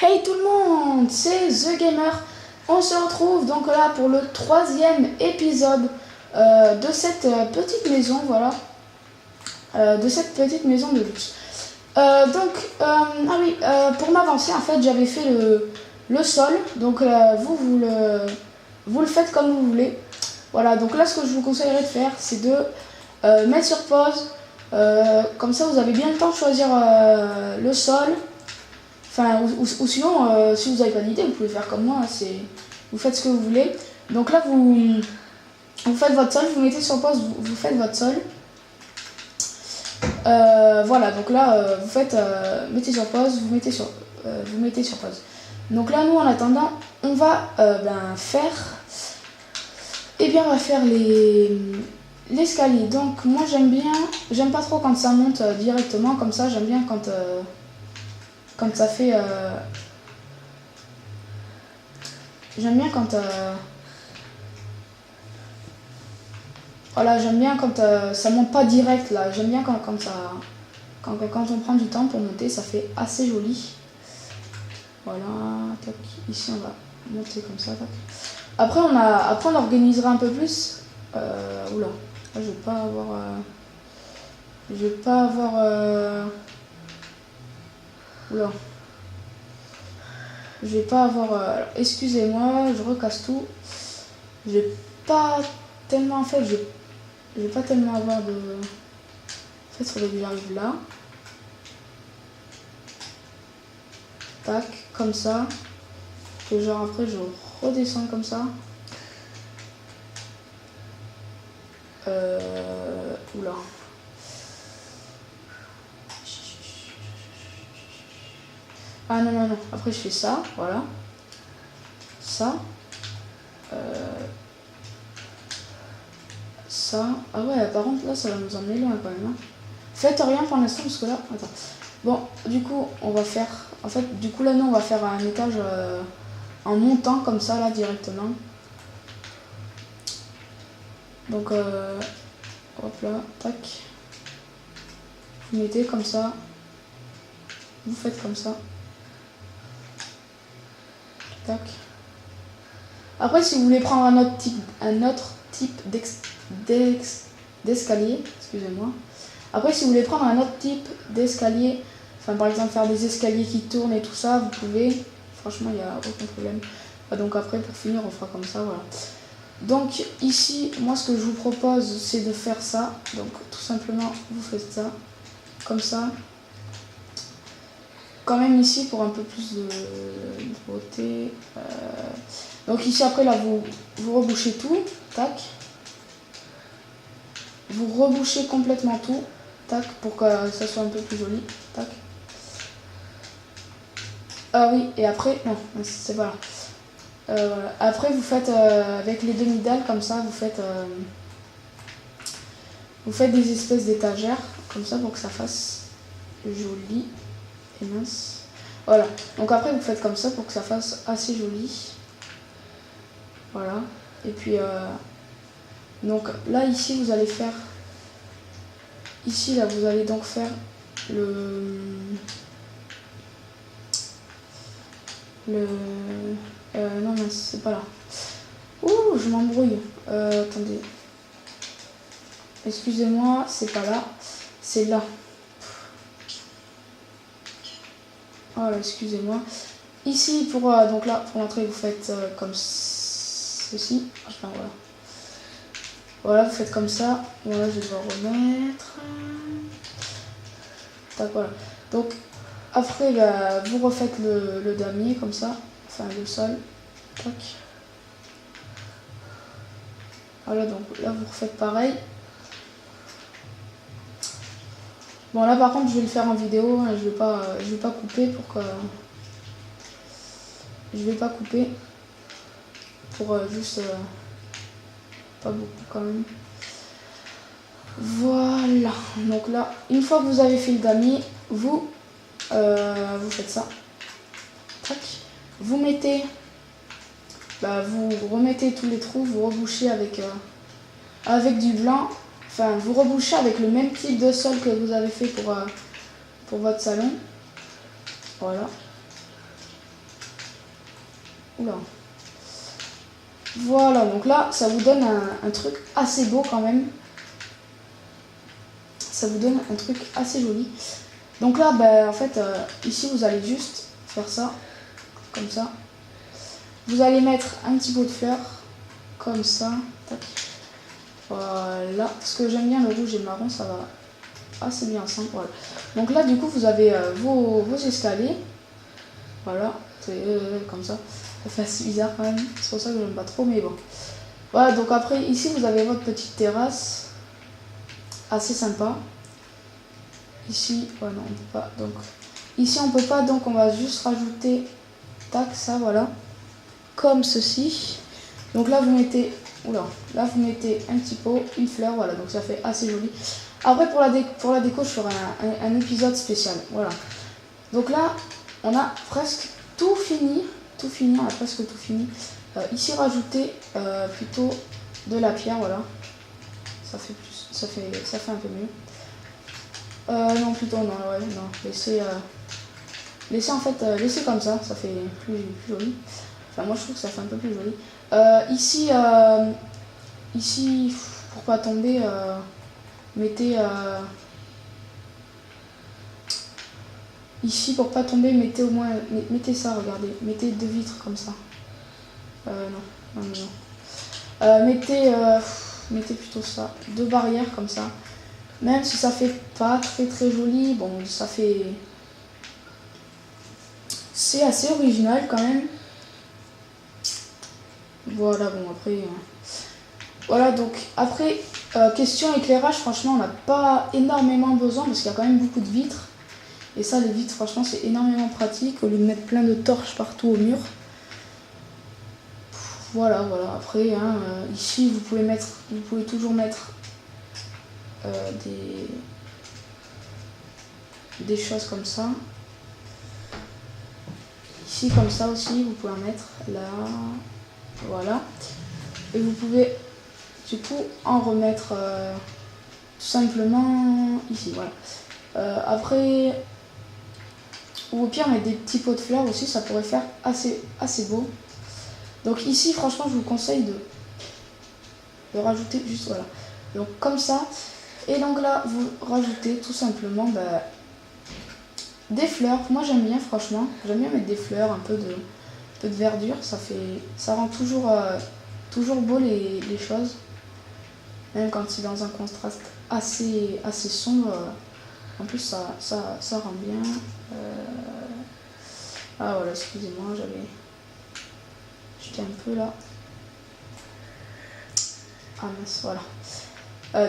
Hey tout le monde, c'est The Gamer. On se retrouve donc là pour le 3e épisode de cette petite maison, voilà. De cette petite maison de luxe. Pour m'avancer, en fait, j'avais fait le sol. Donc vous le faites comme vous voulez. Voilà, donc là, ce que je vous conseillerais de faire, c'est de mettre sur pause. Comme ça, vous avez bien le temps de choisir le sol. Enfin, ou sinon, si vous n'avez pas d'idée, vous pouvez faire comme moi, vous faites ce que vous voulez. Donc là, vous faites votre sol, vous mettez sur pause, vous faites votre sol. Voilà, donc là, vous faites, mettez sur pause, vous mettez sur pause. Donc là, nous, en attendant, on va faire l'escalier. Donc moi, j'aime pas trop quand ça monte directement, comme ça, j'aime bien quand ça fait j'aime bien quand ça monte pas direct là, j'aime bien quand on prend du temps pour monter, ça fait assez joli. Voilà, tac, ici on va monter comme ça, tac. Après on organisera un peu plus. Oula, là, je vais pas avoir oula. Je vais pas avoir... excusez-moi, je recasse tout. Je vais pas tellement... En fait, je vais pas tellement avoir de... En fait, il faudrait que j'arrive là. Tac, comme ça. Et genre après, je redescends comme ça. Oula. Ah non, après je fais ça, voilà. Ça. Ça. Ah ouais, par contre là ça va nous emmener loin quand même. Hein. Faites rien pour l'instant parce que là. Attends. Bon, du coup on va faire. En fait, du coup là nous on va faire un étage en montant comme ça là directement. Donc hop là, tac. Vous mettez comme ça. Vous faites comme ça. Tac. Après, si vous voulez prendre un autre type d'escalier, excusez-moi. Après, si vous voulez prendre un autre type d'escalier, enfin par exemple faire des escaliers qui tournent et tout ça, vous pouvez. Franchement, il n'y a aucun problème. Donc après, pour finir, on fera comme ça, voilà. Donc ici, moi, ce que je vous propose, c'est de faire ça. Donc tout simplement, vous faites ça, comme ça. Quand même ici pour un peu plus de beauté. Donc ici après là vous rebouchez tout, tac. Vous rebouchez complètement tout, tac, pour que ça soit un peu plus joli, tac. Ah oui, et après, non, c'est voilà. Voilà. Après vous faites avec les demi-dalles comme ça, vous faites des espèces d'étagères comme ça pour que ça fasse joli. Et mince. Voilà. Donc après vous faites comme ça pour que ça fasse assez joli. Voilà. Et puis donc là ici vous allez faire. Ici là vous allez donc faire non mais c'est pas là. Ouh je m'embrouille. Attendez. Excusez-moi, c'est pas là. C'est là. Voilà, excusez-moi. Ici, pour donc là, pour l'entrée, vous faites comme ceci. Enfin, voilà. Voilà, vous faites comme ça. Voilà, je vais devoir remettre. Tac, voilà. Donc, après, vous refaites le damier comme ça. Enfin, le sol. Tac. Voilà, donc là, vous refaites pareil. Bon, là, par contre, je vais le faire en vidéo. Hein, je vais pas couper pour que... Je vais pas couper pour juste pas beaucoup quand même. Voilà. Donc là, une fois que vous avez fait le damier, vous faites ça. Tac. Vous mettez, vous remettez tous les trous, vous rebouchez avec du blanc. Enfin, vous rebouchez avec le même type de sol que vous avez fait pour votre salon. Voilà. Oula. Voilà, donc là, ça vous donne un truc assez beau quand même. Ça vous donne un truc assez joli. Donc là, ben, en fait, ici, vous allez juste faire ça, comme ça. Vous allez mettre un petit pot de fleurs, comme ça. Tac. Voilà, parce que j'aime bien le rouge et le marron, ça va assez bien ensemble. Voilà. Donc là, du coup, vous avez vos escaliers. Voilà, comme ça. Ça fait assez bizarre quand même, c'est pour ça que j'aime pas trop, mais bon. Voilà, donc après, ici, vous avez votre petite terrasse. Assez sympa. Ici, ouais, non, on peut pas. Donc, ici, on peut pas, donc on va juste rajouter, tac, ça, voilà. Comme ceci. Donc là, vous mettez, oula, là, vous mettez un petit pot, une fleur, voilà, donc ça fait assez joli. Après, pour la déco, je ferai un épisode spécial, voilà. Donc là, on a presque tout fini. On a presque tout fini. Ici, rajouter plutôt de la pierre, voilà. Ça fait un peu mieux. Non, plutôt non, ouais, non. Laissez en fait, laissez comme ça fait plus joli. Enfin, moi je trouve que ça fait un peu plus joli. Ici, pour pas tomber, mettez ici pour pas tomber, mettez au moins, mettez ça, regardez, mettez 2 vitres comme ça. Non. Mettez plutôt ça, 2 barrières comme ça. Même si ça fait pas très joli, bon, ça fait, c'est assez original quand même. Voilà, bon après, voilà, donc après, question éclairage, franchement, on n'a pas énormément besoin parce qu'il y a quand même beaucoup de vitres. Et ça, les vitres, franchement, c'est énormément pratique au lieu de mettre plein de torches partout au mur. Voilà. Après, hein, ici, vous pouvez toujours mettre des choses comme ça. Ici, comme ça aussi, vous pouvez en mettre là. Voilà. Et vous pouvez, du coup, en remettre tout simplement ici. Voilà. Après, ou au pire, mettre des petits pots de fleurs aussi, ça pourrait faire assez beau. Donc ici, franchement, je vous conseille de rajouter juste, voilà. Donc comme ça. Et donc là, vous rajoutez tout simplement des fleurs. Moi, j'aime bien, franchement. J'aime bien mettre des fleurs, un peu de verdure. Ça rend toujours beau les choses. Même quand c'est dans un contraste assez sombre. En plus, ça rend bien. Ah voilà, excusez-moi, j'étais un peu là. Ah mince, voilà.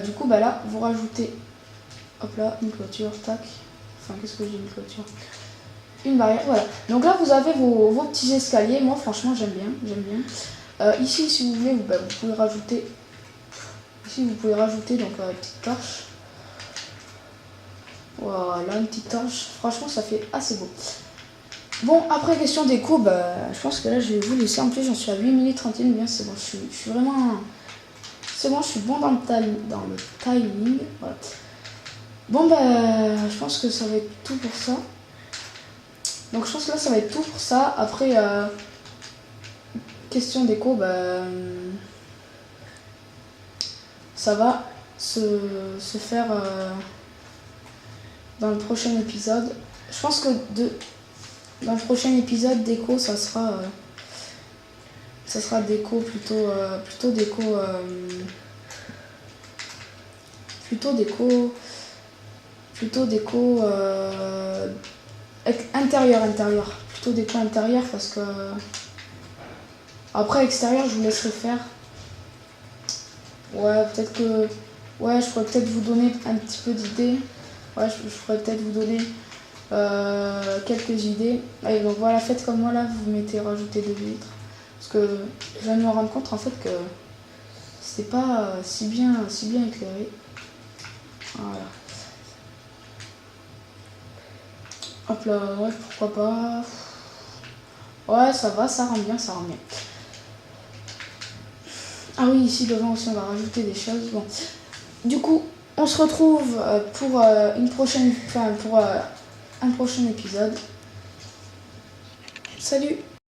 Du coup, là, vous rajoutez, hop là, une clôture, tac. Enfin, qu'est-ce que j'ai, une clôture? Une barrière, voilà. Donc là, vous avez vos petits escaliers. Moi, franchement, j'aime bien. Ici, si vous voulez, vous pouvez rajouter. Ici, vous pouvez rajouter donc une petite torche. Voilà, une petite torche. Franchement, ça fait assez beau. Bon, après question déco, je pense que là je vais vous laisser. En plus, j'en suis à 8 minutes 31. Bien, c'est bon, je suis vraiment. C'est bon, je suis bon dans le timing. Voilà. Bon, je pense que ça va être tout pour ça. Donc, je pense que là, ça va être tout pour ça. Après, question déco, ça va se faire dans le prochain épisode. Je pense que dans le prochain épisode déco, ça sera déco plutôt déco intérieur, plutôt déco intérieur, parce que après extérieur je vous laisserai faire. Ouais, peut-être que je pourrais peut-être vous donner un petit peu d'idées. Ouais, je pourrais peut-être vous donner quelques idées. Allez, donc voilà, faites comme moi là, vous mettez rajouter 2 vitres. Parce que je viens de me rendre compte en fait que c'était pas si bien éclairé. Voilà. Hop là, ouais, pourquoi pas. Ouais, ça va, ça rend bien. Ah oui, ici devant aussi on va rajouter des choses. Bon. Du coup, on se retrouve pour un prochain épisode. Salut!